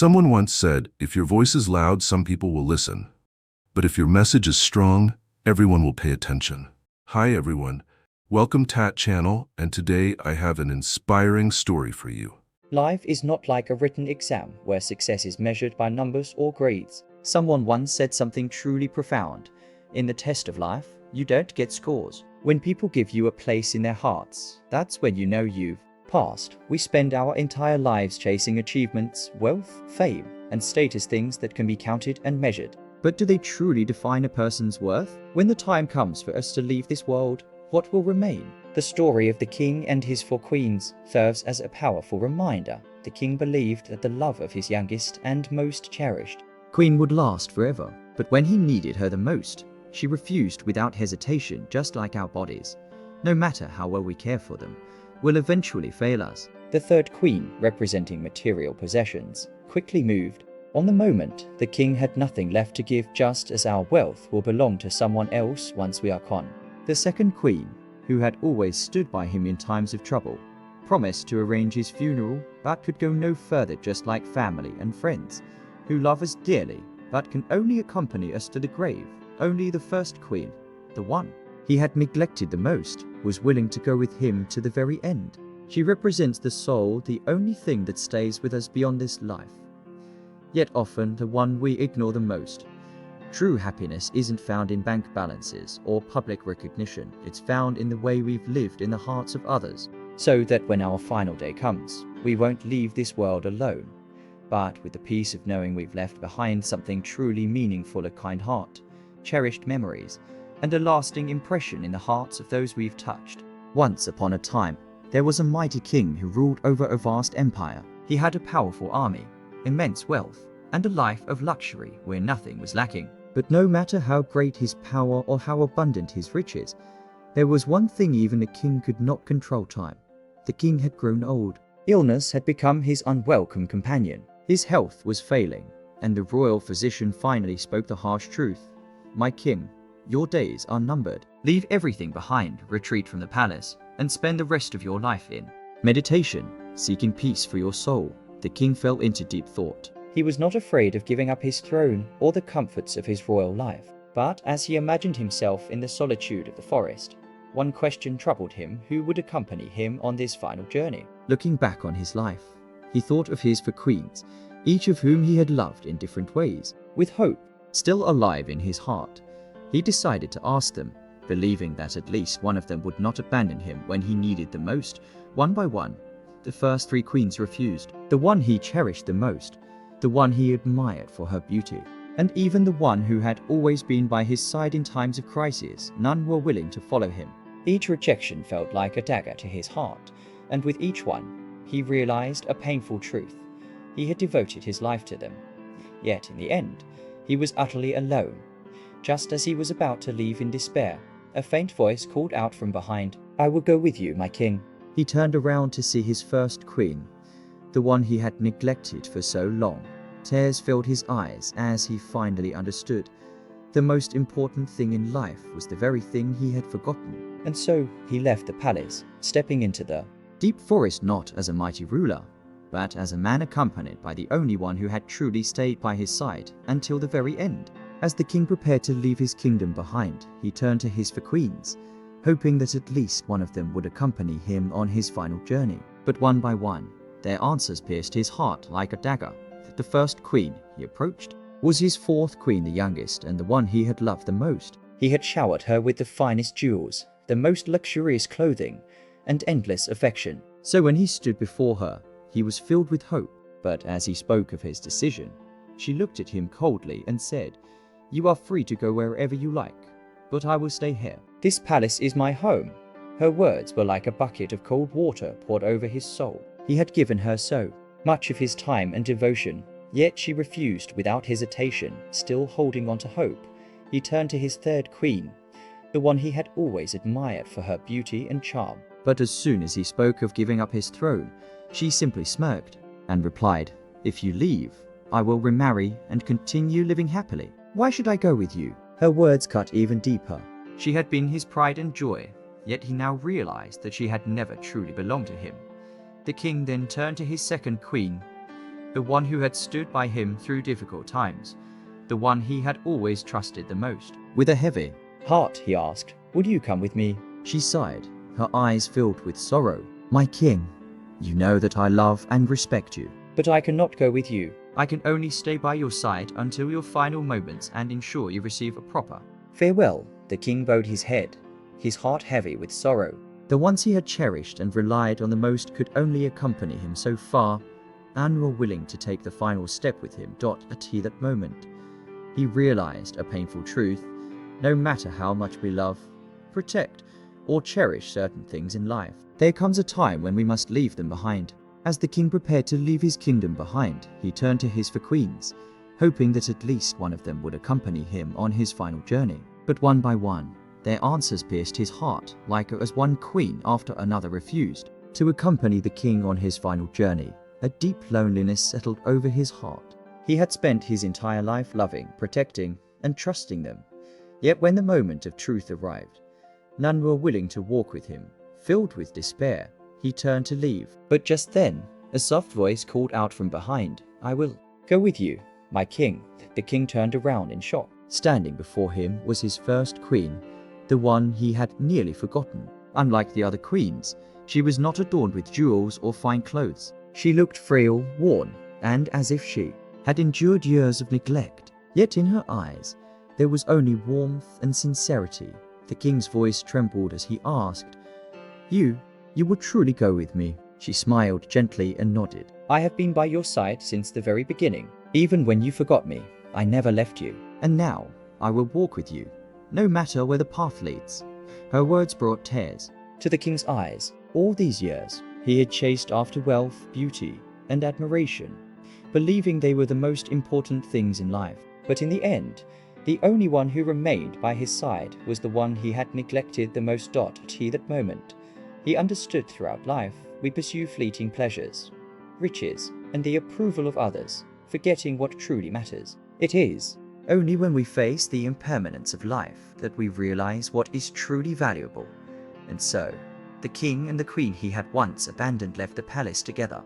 Someone once said, if your voice is loud, some people will listen. But if your message is strong, everyone will pay attention. Hi everyone, welcome Tat Channel, and today I have an inspiring story for you. Life is not like a written exam where success is measured by numbers or grades. Someone once said something truly profound. In the test of life, you don't get scores. When people give you a place in their hearts, that's when you know you've passed. We spend our entire lives chasing achievements, wealth, fame, and status, things that can be counted and measured. But do they truly define a person's worth? When the time comes for us to leave this world, what will remain? The story of the king and his 4 queens serves as a powerful reminder. The king believed that the love of his youngest and most cherished queen would last forever. But when he needed her the most, she refused without hesitation. Just like our bodies, no matter how well we care for them, will eventually fail us. The 3rd queen, representing material possessions, quickly moved. On the moment, the king had nothing left to give, just as our wealth will belong to someone else once we are gone. The 2nd queen, who had always stood by him in times of trouble, promised to arrange his funeral, but could go no further. Just like family and friends, who love us dearly, but can only accompany us to the grave, only the 1st queen, the one he had neglected the most, was willing to go with him to the very end. She represents the soul, the only thing that stays with us beyond this life, yet often the one we ignore the most. True happiness isn't found in bank balances or public recognition. It's found in the way we've lived in the hearts of others, so that when our final day comes, we won't leave this world alone, but with the peace of knowing we've left behind something truly meaningful: a kind heart, cherished memories, and a lasting impression in the hearts of those we've touched. Once upon a time, there was a mighty king who ruled over a vast empire. He had a powerful army, immense wealth, and a life of luxury where nothing was lacking. But no matter how great his power or how abundant his riches, there was one thing even a king could not control: time. The king had grown old. Illness had become his unwelcome companion. His health was failing, and the royal physician finally spoke the harsh truth. "My king, your days are numbered. Leave everything behind, retreat from the palace, and spend the rest of your life in meditation, seeking peace for your soul." The king fell into deep thought. He was not afraid of giving up his throne or the comforts of his royal life. But as he imagined himself in the solitude of the forest, one question troubled him: who would accompany him on this final journey? Looking back on his life, he thought of his 4 queens, each of whom he had loved in different ways. With hope still alive in his heart, he decided to ask them, believing that at least one of them would not abandon him when he needed the most. One by one, the first 3 queens refused. The one he cherished the most, the one he admired for her beauty, and even the one who had always been by his side in times of crisis, none were willing to follow him. Each rejection felt like a dagger to his heart, and with each one, he realized a painful truth. He had devoted his life to them. Yet in the end, he was utterly alone. Just as he was about to leave in despair, a faint voice called out from behind, "I will go with you, my king." He turned around to see his 1st queen, the one he had neglected for so long. Tears filled his eyes as he finally understood. The most important thing in life was the very thing he had forgotten. And so he left the palace, stepping into the deep forest not as a mighty ruler, but as a man accompanied by the only one who had truly stayed by his side until the very end. As the king prepared to leave his kingdom behind, he turned to his 4 queens, hoping that at least one of them would accompany him on his final journey. But one by one, their answers pierced his heart like a dagger. The 1st queen he approached was his 4th queen, the youngest, and the one he had loved the most. He had showered her with the finest jewels, the most luxurious clothing, and endless affection. So when he stood before her, he was filled with hope. But as he spoke of his decision, she looked at him coldly and said, "You are free to go wherever you like, but I will stay here. This palace is my home." Her words were like a bucket of cold water poured over his soul. He had given her so much of his time and devotion, yet she refused without hesitation. Still holding on to hope, he turned to his 3rd queen, the one he had always admired for her beauty and charm. But as soon as he spoke of giving up his throne, she simply smirked and replied, "If you leave, I will remarry and continue living happily. Why should I go with you?" Her words cut even deeper. She had been his pride and joy, yet he now realized that she had never truly belonged to him. The king then turned to his 2nd queen, the one who had stood by him through difficult times, the one he had always trusted the most. With a heavy heart, he asked, "Would you come with me?" She sighed, her eyes filled with sorrow. "My king, you know that I love and respect you. But I cannot go with you. I can only stay by your side until your final moments and ensure you receive a proper farewell." The king bowed his head, his heart heavy with sorrow. The ones he had cherished and relied on the most could only accompany him so far, and were willing to take the final step with him. At that moment, he realized a painful truth. No matter how much we love, protect, or cherish certain things in life, there comes a time when we must leave them behind. As the king prepared to leave his kingdom behind, he turned to his four queens, hoping that at least one of them would accompany him on his final journey. But one by one, their answers pierced his heart, like as one queen after another refused to accompany the king on his final journey. A deep loneliness settled over his heart. He had spent his entire life loving, protecting, and trusting them. Yet when the moment of truth arrived, none were willing to walk with him. Filled with despair, he turned to leave. But just then, a soft voice called out from behind, "I will go with you, my king." The king turned around in shock. Standing before him was his first queen, the one he had nearly forgotten. Unlike the other queens, she was not adorned with jewels or fine clothes. She looked frail, worn, and as if she had endured years of neglect. Yet in her eyes, there was only warmth and sincerity. The king's voice trembled as he asked, You will truly go with me?" She smiled gently and nodded. "I have been by your side since the very beginning. Even when you forgot me, I never left you. And now, I will walk with you, no matter where the path leads." Her words brought tears to the king's eyes. All these years, he had chased after wealth, beauty, and admiration, believing they were the most important things in life. But in the end, the only one who remained by his side was the one he had neglected the most. At that moment, he understood throughout life, we pursue fleeting pleasures, riches, and the approval of others, forgetting what truly matters. It is only when we face the impermanence of life that we realize what is truly valuable. And so, the king and the queen he had once abandoned left the palace together,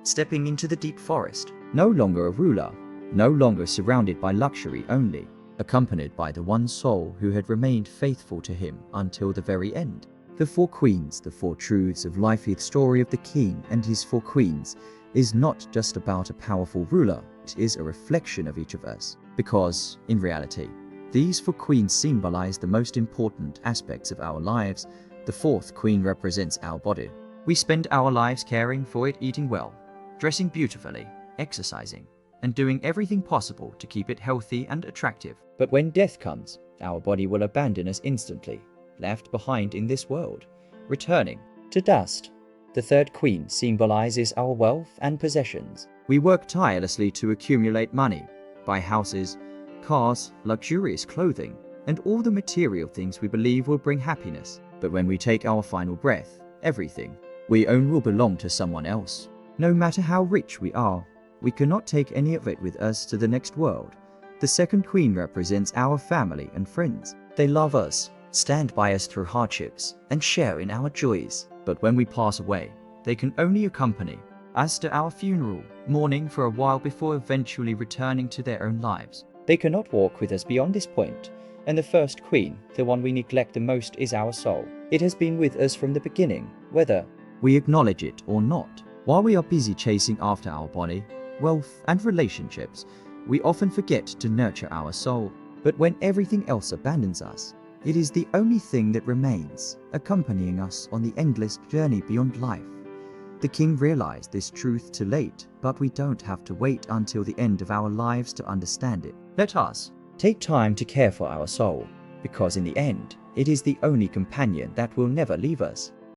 stepping into the deep forest, no longer a ruler, no longer surrounded by luxury only, accompanied by the one soul who had remained faithful to him until the very end. The Four Queens, the Four Truths of Life. The story of the king and his four queens is not just about a powerful ruler, it is a reflection of each of us. Because, in reality, these four queens symbolize the most important aspects of our lives. The fourth queen represents our body. We spend our lives caring for it, eating well, dressing beautifully, exercising, and doing everything possible to keep it healthy and attractive. But when death comes, our body will abandon us instantly, left behind in this world, returning to dust. The third queen symbolizes our wealth and possessions. We work tirelessly to accumulate money, buy houses, cars, luxurious clothing, and all the material things we believe will bring happiness. But when we take our final breath, everything we own will belong to someone else. No matter how rich we are, we cannot take any of it with us to the next world. The second queen represents our family and friends. They love us, stand by us through hardships, and share in our joys. But when we pass away, they can only accompany us to our funeral, mourning for a while before eventually returning to their own lives. They cannot walk with us beyond this point. And the first queen, the one we neglect the most, is our soul. It has been with us from the beginning, whether we acknowledge it or not. While we are busy chasing after our body, wealth, and relationships, we often forget to nurture our soul. But when everything else abandons us, it is the only thing that remains, accompanying us on the endless journey beyond life. The king realized this truth too late, but we don't have to wait until the end of our lives to understand it. Let us take time to care for our soul, because in the end, it is the only companion that will never leave us.